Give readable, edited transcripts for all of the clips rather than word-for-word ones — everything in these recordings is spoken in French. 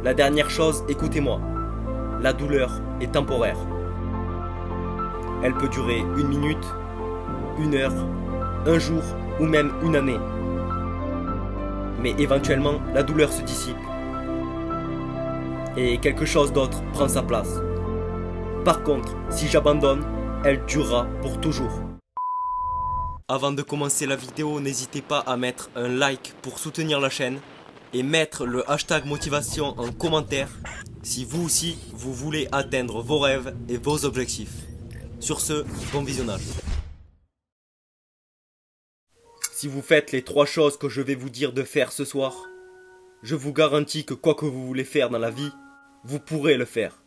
La dernière chose, écoutez-moi. La douleur est temporaire. Elle peut durer 1 minute, 1 heure, 1 jour ou même 1 année. Mais éventuellement, la douleur se dissipe. Et quelque chose d'autre prend sa place. Par contre, si j'abandonne, elle durera pour toujours. Avant de commencer la vidéo, n'hésitez pas à mettre un like pour soutenir la chaîne et mettre le hashtag motivation en commentaire si vous aussi vous voulez atteindre vos rêves et vos objectifs. Sur ce, bon visionnage. Si vous faites les 3 choses que je vais vous dire de faire ce soir, je vous garantis que quoi que vous voulez faire dans la vie, vous pourrez le faire.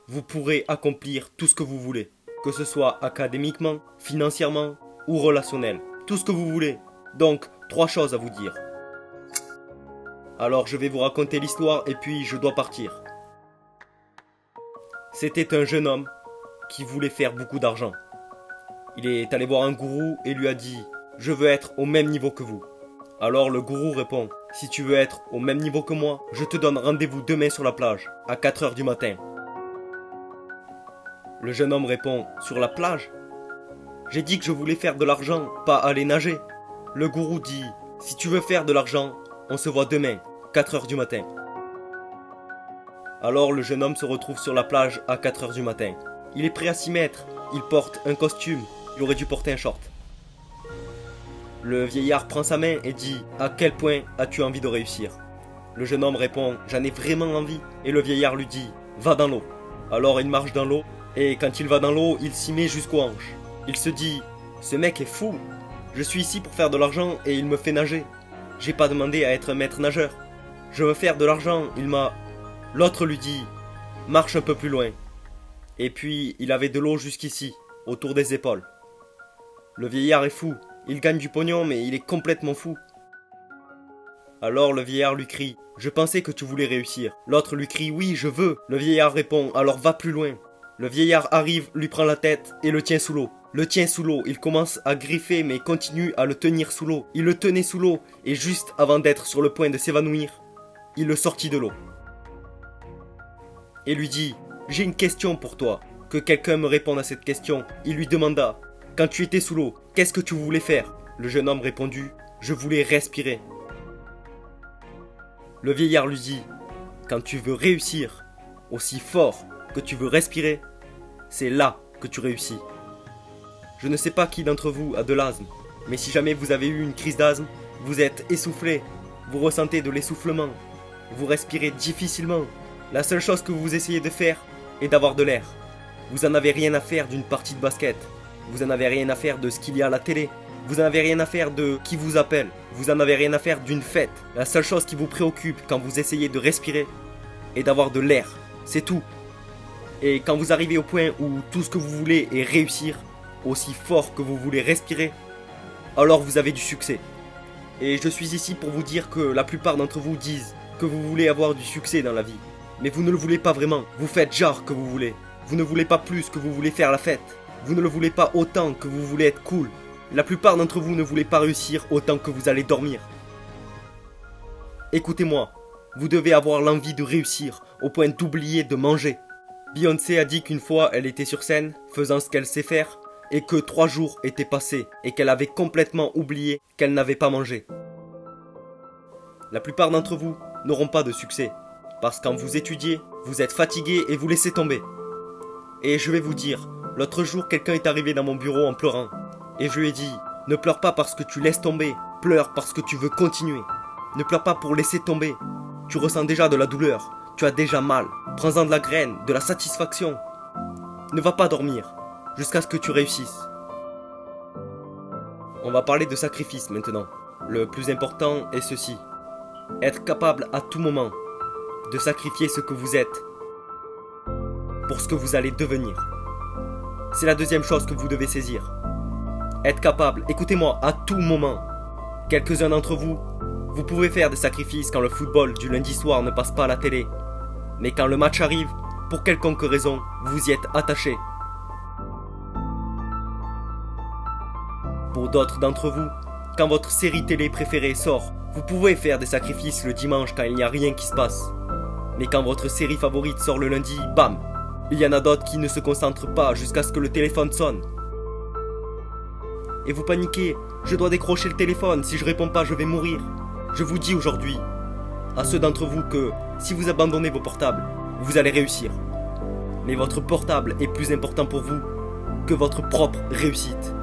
Vous pourrez accomplir tout ce que vous voulez, que ce soit académiquement, financièrement ou relationnel. Tout ce que vous voulez. Donc, 3 choses à vous dire. Alors je vais vous raconter l'histoire et puis je dois partir. C'était un jeune homme qui voulait faire beaucoup d'argent. Il est allé voir un gourou et lui a dit « Je veux être au même niveau que vous ». Alors le gourou répond « Si tu veux être au même niveau que moi, je te donne rendez-vous demain sur la plage, à 4 heures du matin ». Le jeune homme répond « Sur la plage ? J'ai dit que je voulais faire de l'argent, pas aller nager ». Le gourou dit « Si tu veux faire de l'argent, on se voit demain, 4 heures du matin ». Alors le jeune homme se retrouve sur la plage à 4 heures du matin. Il est prêt à s'y mettre, il porte un costume, il aurait dû porter un short. Le vieillard prend sa main et dit « À quel point as-tu envie de réussir ?» Le jeune homme répond « J'en ai vraiment envie ». Et le vieillard lui dit « Va dans l'eau ». Alors il marche dans l'eau et quand il va dans l'eau, il s'y met jusqu'aux hanches. Il se dit « Ce mec est fou. Je suis ici pour faire de l'argent et il me fait nager. J'ai pas demandé à être un maître nageur. Je veux faire de l'argent, il m'a... » L'autre lui dit « Marche un peu plus loin ». Et puis il avait de l'eau jusqu'ici, autour des épaules. Le vieillard est fou, il gagne du pognon mais il est complètement fou. Alors le vieillard lui crie « Je pensais que tu voulais réussir ». L'autre lui crie « Oui, je veux ». Le vieillard répond « Alors va plus loin ». Le vieillard arrive, lui prend la tête et le tient sous l'eau. Le tient sous l'eau, il commence à griffer mais continue à le tenir sous l'eau. Il le tenait sous l'eau et juste avant d'être sur le point de s'évanouir, il le sortit de l'eau. Et lui dit « J'ai une question pour toi. » Que quelqu'un me réponde à cette question. Il lui demanda « Quand tu étais sous l'eau, qu'est-ce que tu voulais faire ?» Le jeune homme répondit « Je voulais respirer. » Le vieillard lui dit « Quand tu veux réussir aussi fort que tu veux respirer, c'est là que tu réussis. » Je ne sais pas qui d'entre vous a de l'asthme, mais si jamais vous avez eu une crise d'asthme, vous êtes essoufflé, vous ressentez de l'essoufflement, vous respirez difficilement. La seule chose que vous essayez de faire est d'avoir de l'air. Vous en avez rien à faire d'une partie de basket. Vous en avez rien à faire de ce qu'il y a à la télé. Vous en avez rien à faire de qui vous appelle. Vous en avez rien à faire d'une fête. La seule chose qui vous préoccupe quand vous essayez de respirer est d'avoir de l'air. C'est tout. Et quand vous arrivez au point où tout ce que vous voulez est réussir, aussi fort que vous voulez respirer, alors vous avez du succès. Et je suis ici pour vous dire que la plupart d'entre vous disent que vous voulez avoir du succès dans la vie. Mais vous ne le voulez pas vraiment. Vous faites genre que vous voulez. Vous ne voulez pas plus que vous voulez faire la fête. Vous ne le voulez pas autant que vous voulez être cool. La plupart d'entre vous ne voulez pas réussir autant que vous allez dormir. Écoutez-moi, vous devez avoir l'envie de réussir au point d'oublier de manger. Beyoncé a dit qu'une fois elle était sur scène, faisant ce qu'elle sait faire, et que 3 jours étaient passés et qu'elle avait complètement oublié qu'elle n'avait pas mangé. La plupart d'entre vous n'auront pas de succès, parce que quand vous étudiez, vous êtes fatigué et vous laissez tomber. Et je vais vous dire, l'autre jour quelqu'un est arrivé dans mon bureau en pleurant, et je lui ai dit, ne pleure pas parce que tu laisses tomber, pleure parce que tu veux continuer. Ne pleure pas pour laisser tomber, tu ressens déjà de la douleur, tu as déjà mal, prends-en de la graine, de la satisfaction. Ne va pas dormir, jusqu'à ce que tu réussisses. On va parler de sacrifice maintenant. Le plus important est ceci, être capable à tout moment de sacrifier ce que vous êtes pour ce que vous allez devenir. C'est la deuxième chose que vous devez saisir. Être capable, écoutez-moi, à tout moment. Quelques-uns d'entre vous, vous pouvez faire des sacrifices quand le football du lundi soir ne passe pas à la télé. Mais quand le match arrive, pour quelconque raison, vous y êtes attaché. Pour d'autres d'entre vous, quand votre série télé préférée sort Vous pouvez faire des sacrifices le dimanche quand il n'y a rien qui se passe. Mais quand votre série favorite sort le lundi, bam! Il y en a d'autres qui ne se concentrent pas jusqu'à ce que le téléphone sonne. Et vous paniquez, je dois décrocher le téléphone, si je réponds pas je vais mourir. Je vous dis aujourd'hui, à ceux d'entre vous que si vous abandonnez vos portables, vous allez réussir. Mais votre portable est plus important pour vous que votre propre réussite.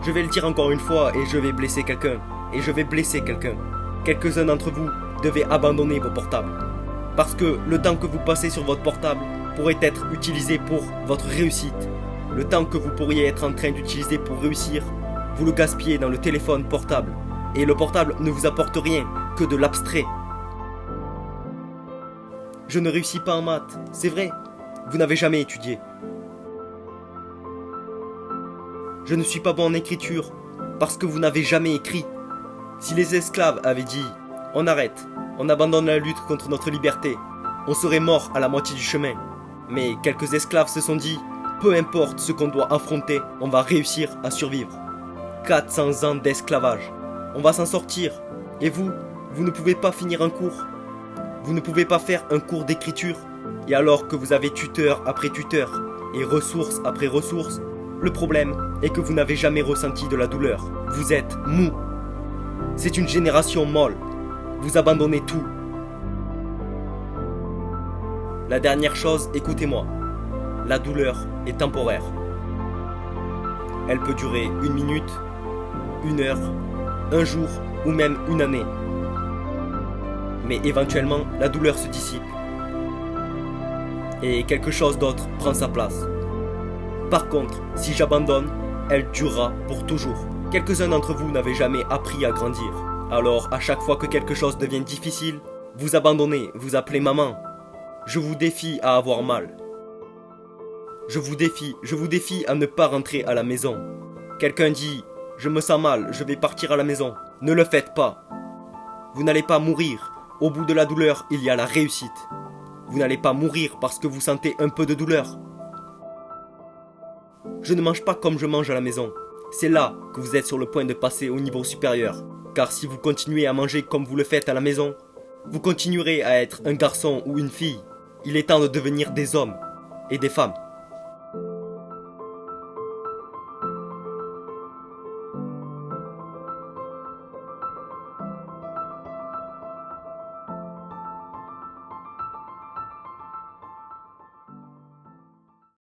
Je vais le dire encore une fois et je vais blesser quelqu'un. Et je vais blesser quelqu'un. Quelques-uns d'entre vous devez abandonner vos portables. Parce que le temps que vous passez sur votre portable pourrait être utilisé pour votre réussite. Le temps que vous pourriez être en train d'utiliser pour réussir, vous le gaspillez dans le téléphone portable. Et le portable ne vous apporte rien que de l'abstrait. Je ne réussis pas en maths, c'est vrai. Vous n'avez jamais étudié. Je ne suis pas bon en écriture parce que vous n'avez jamais écrit. Si les esclaves avaient dit « On arrête, on abandonne la lutte contre notre liberté », on serait mort à la moitié du chemin. Mais quelques esclaves se sont dit « Peu importe ce qu'on doit affronter, on va réussir à survivre. » 400 ans d'esclavage. On va s'en sortir. Et vous ne pouvez pas finir un cours. Vous ne pouvez pas faire un cours d'écriture. Et alors que vous avez tuteur après tuteur et ressources après ressources, le problème est que vous n'avez jamais ressenti de la douleur. Vous êtes mou. C'est une génération molle. Vous abandonnez tout. La dernière chose, écoutez-moi. La douleur est temporaire. Elle peut durer 1 minute, 1 heure, 1 jour ou même 1 année. Mais éventuellement, la douleur se dissipe. Et quelque chose d'autre prend sa place. Par contre, si j'abandonne, elle durera pour toujours. Quelques-uns d'entre vous n'avaient jamais appris à grandir. Alors, à chaque fois que quelque chose devient difficile, vous abandonnez, vous appelez maman. Je vous défie à avoir mal. Je vous défie à ne pas rentrer à la maison. Quelqu'un dit « Je me sens mal, je vais partir à la maison ». Ne le faites pas. Vous n'allez pas mourir. Au bout de la douleur, il y a la réussite. Vous n'allez pas mourir parce que vous sentez un peu de douleur. Je ne mange pas comme je mange à la maison. C'est là que vous êtes sur le point de passer au niveau supérieur. Car si vous continuez à manger comme vous le faites à la maison, vous continuerez à être un garçon ou une fille. Il est temps de devenir des hommes et des femmes.